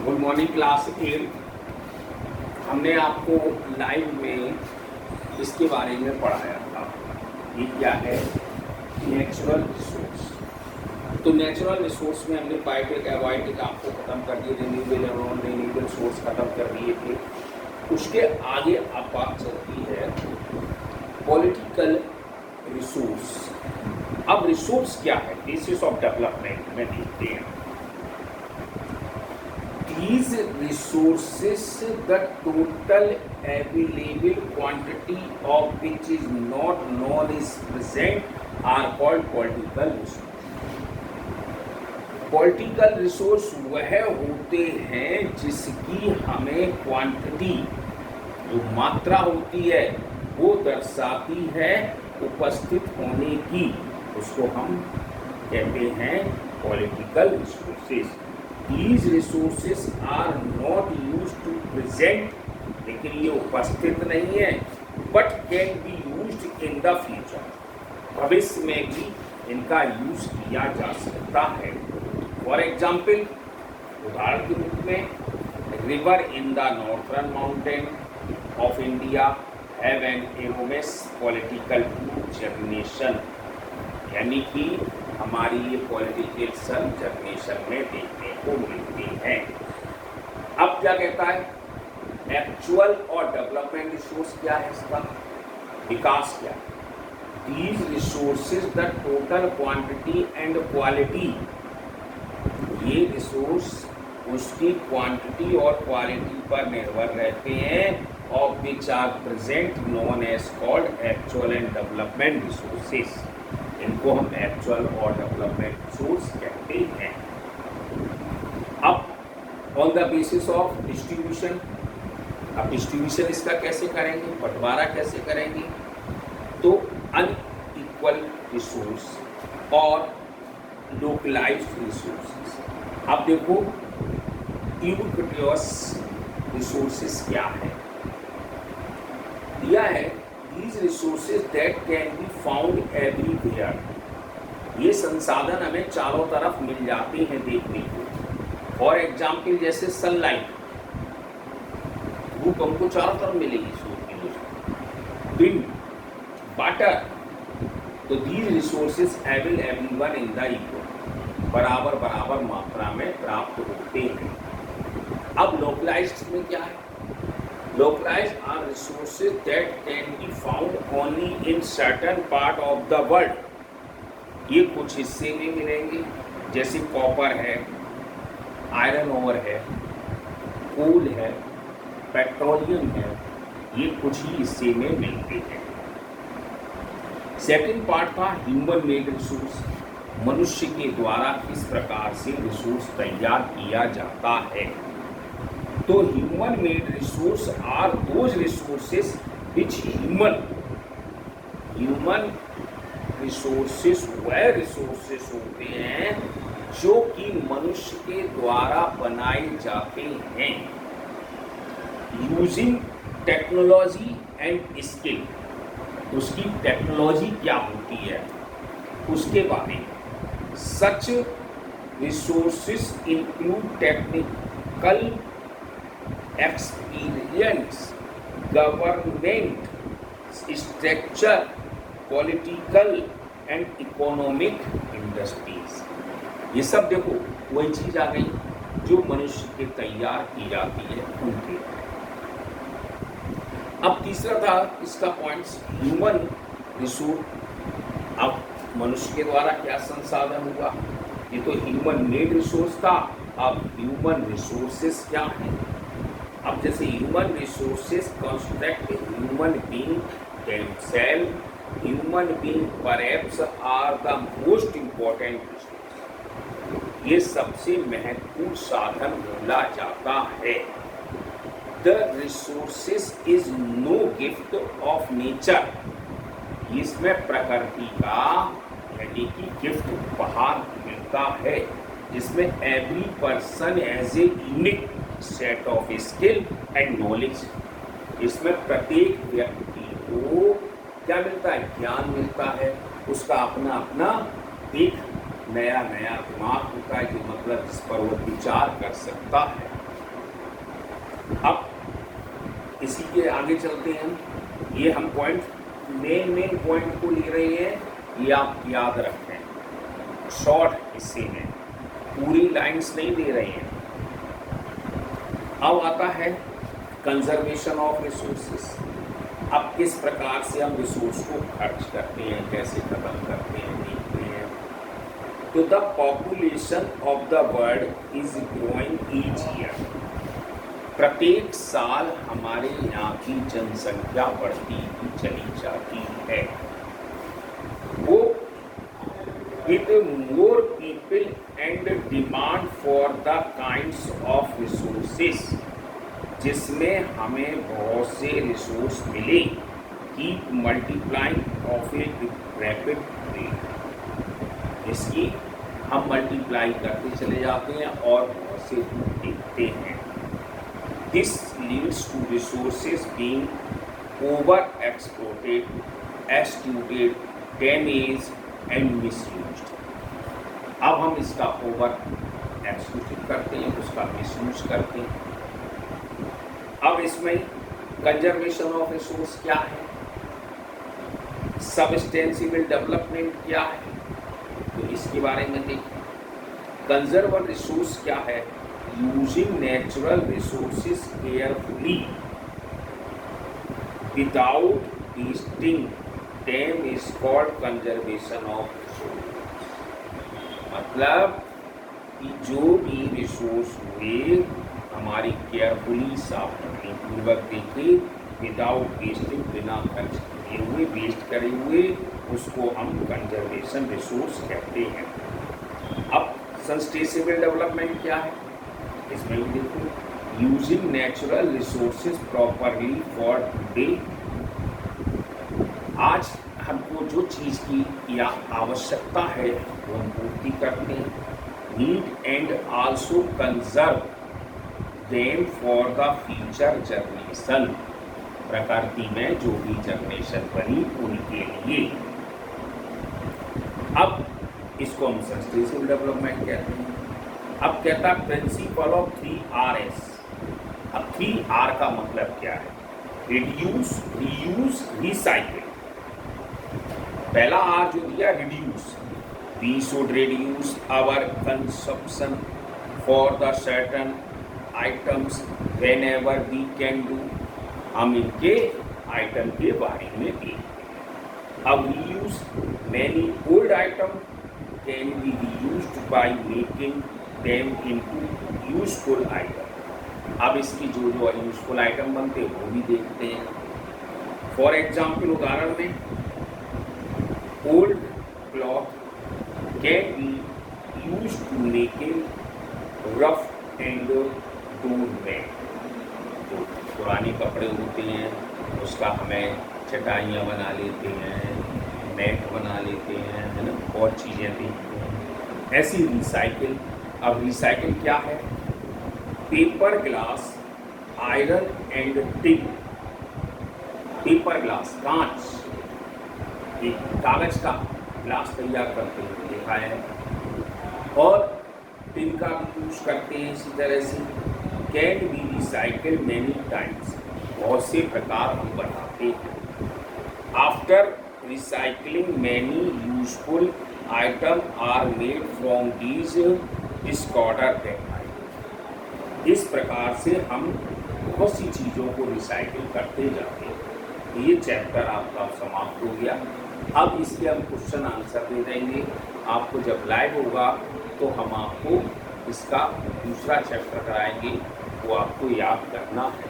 Good morning class 8। हमने आपको live में इसके बारे में पढ़ाया था। ये क्या है? Natural resource. तो नेचुरल रिसोर्स में हमने बायोटिक एबायोटिक आपको खत्म कर दिए, रिन्यूएबल और नॉन रिन्यूएबल सोर्स खत्म कर दिए थे। उसके आगे अब बात चलती है पॉलिटिकल रिसोर्स। अब रिसोर्स क्या है? बेसिस ऑफ डेवलपमेंट में देखते हैं। These resources, the total available quantity of which is not known is present, are called political resource. Political resource वह होते हैं जिसकी हमें क्वांटिटी, जो मात्रा होती है, वो दर्शाती है उपस्थित होने की। उसको हम कहते हैं political resources. These resources are not used to present, लेकिन ये उपस्थित नहीं है, but can be used in the future. भविष्य में भी इनका यूज किया जा सकता है। फॉर एग्जाम्पल, उदाहरण के रूप में river in the northern mountain of India have an anonymous political germination, यानी कि हमारी ये पॉलिटिकल जर्मिनेशन में देखने को मिलती हैं। अब क्या कहता है? एक्चुअल और डेवलपमेंट रिसोर्स क्या है? इसका विकास क्या है? These resources the total quantity and quality, ये रिसोर्स उसकी क्वांटिटी और क्वालिटी पर निर्भर रहते हैं, of which are present known as called actual and development resources. इनको हम एक्चुअल और डेवलपमेंट रिसोर्स कहते हैं। अब on the basis of distribution, अब डिस्ट्रीब्यूशन इसका कैसे करेंगे, बंटवारा कैसे करेंगे? तो अनइक्वल रिसोर्स और लोकलाइज्ड रिसोर्सेस। अब देखो यूबिक्विटस रिसोर्सेस क्या है? दिया है these resources that can be found everywhere. ये संसाधन हमें चारों तरफ मिल जाते हैं देखने को। फॉर एग्जाम्पल, जैसे सनलाइट, धूप हमको चारों तरफ मिलेगी सूर्य की रोशनी। विंड, वाटर, तो these resources available everyone in the equal, बराबर बराबर मात्रा में प्राप्त होते हैं। अब लोकलाइज्ड में क्या है? Localized are resources that can be found only in certain part of the world. ये कुछ हिस्से में मिलेंगे, जैसे कॉपर है, आयरन ओर है, कोल है, पेट्रोलियम है, ये कुछ ही हिस्से में मिलते हैं। सेकंड पार्ट था ह्यूमन मेड रिसोर्स, मनुष्य के द्वारा किस प्रकार से रिसोर्स तैयार किया जाता है। तो human made resource are those resources which human resources वह रिसोर्सेस होते हैं जो कि मनुष्य के द्वारा बनाए जाते हैं यूजिंग टेक्नोलॉजी एंड स्किल। उसकी टेक्नोलॉजी क्या होती है उसके बारे में। Such resources include technical experience, government structure, political and economic industries. ये सब देखो वही चीज आ गई जो मनुष्य के तैयार की जाती है उनके। अब तीसरा था इसका पॉइंट्स ह्यूमन रिसोर्स। अब मनुष्य के द्वारा क्या संसाधन हुआ? ये तो ह्यूमन मेड रिसोर्स था। अब ह्यूमन रिसोर्सेस क्या है? अब जैसे human resources construct human being themselves, human being perhaps are the most important resource. ये सबसे महत्वपूर्ण साधन बोला जाता है। The resources is no gift of nature, इसमें प्रकृति का यानी कि गिफ्ट उपहार मिलता है, जिसमें every person as a unique set of skill and knowledge. इसमें प्रत्येक व्यक्ति को क्या मिलता है? ज्ञान मिलता है, उसका अपना अपना एक नया नया दिमाग होता है, कि मतलब जिस पर वो विचार कर सकता है। अब इसी के आगे चलते हैं। ये हम पॉइंट मेन पॉइंट को ले रहे हैं, ये आप याद रखें शॉर्ट हिस्से में, पूरी लाइंस नहीं दे रहे हैं। अब आता है कंजर्वेशन ऑफ रिसोर्सेस। अब किस प्रकार से हम रिसोर्स को खर्च करते हैं, कैसे खत्म करते हैं, देखते हैं। तो the population of the world is growing each year. प्रत्येक साल हमारे यहाँ की जनसंख्या बढ़ती ही चली जाती है। वो with more people and demand for the kinds of resources, जिसमें हमें बहुत से रिसोर्स मिले, keep multiplying of a rapid rate. इसकी हम मल्टीप्लाई करते चले जाते हैं और बहुत से देखते हैं। This leads to resources being over exploited, exploited, damage and misused. अब हम इसका ओवर एक्सप्लॉइट करते हैं, उसका मिसयूज करते हैं। अब इसमें कंजर्वेशन ऑफ रिसोर्स क्या है, सब्सटेंसिबल डेवलपमेंट क्या है, तो इसके बारे में देखिए। कंजर्व रिसोर्स क्या है, using natural resources carefully without wasting them is called conservation of resource. मतलब कि जो भी रिसोर्स हुए हमारी केयरफुली सावधानी पूर्वक देखे, विदाउट वेस्टिंग, बिना खर्च किए हुए, वेस्ट करे हुए, उसको हम कंजर्वेशन रिसोर्स कहते हैं। अब सस्टेनेबल डेवलपमेंट क्या है, इसमें भी देखो, using natural resources properly for today. आज हमको जो चीज़ की या आवश्यकता है वो हम पूर्ति करते हैं। Need and also conserve them for the future generation. प्रकृति में जो भी जनरेशन बनी उनके लिए। अब इसको हम सस्टेनेबल डेवलपमेंट कहते हैं। अब कहता है प्रिंसिपल ऑफ 3Rs। अब 3R का मतलब क्या है, रिड्यूस, रीयूज, रिसाइकिल। पहला R जो दिया reduce, we should reduce our consumption for the certain items whenever we can do. हम इनके आइटम के बारे में देखें। अब reuse, many old item can be reused by making them into useful item. अब इसकी जो जो यूजफुल आइटम बनते हैं वो भी देखते हैं। फॉर एग्जाम्पल, उदाहरण में, old cloth can be use to making rough and tool mat. जो पुराने कपड़े होते हैं उसका हमें चटाइयाँ बना लेते हैं, मैट बना लेते हैं, है ना, और चीज़ें भी ऐसी रिसाइकिल। अब रिसाइकिल क्या है, paper glass, iron and tin. Paper glass, कांच, एक कागज का ग्लास तैयार करते हैं देखा है, और टिन का भी यूज करते हैं इसी तरह से। Can be recycle many times, बहुत से प्रकार हम बनाते हैं। After recycling many useful item are made from these discarded item. इस प्रकार से हम बहुत सी चीज़ों को रिसाइकिल करते जाते हैं। ये चैप्टर आपका समाप्त हो गया। अब इसके हम क्वेश्चन आंसर दे देंगे। आपको जब लाइव होगा तो हम आपको इसका दूसरा चैप्टर कराएंगे, वो आपको याद करना है।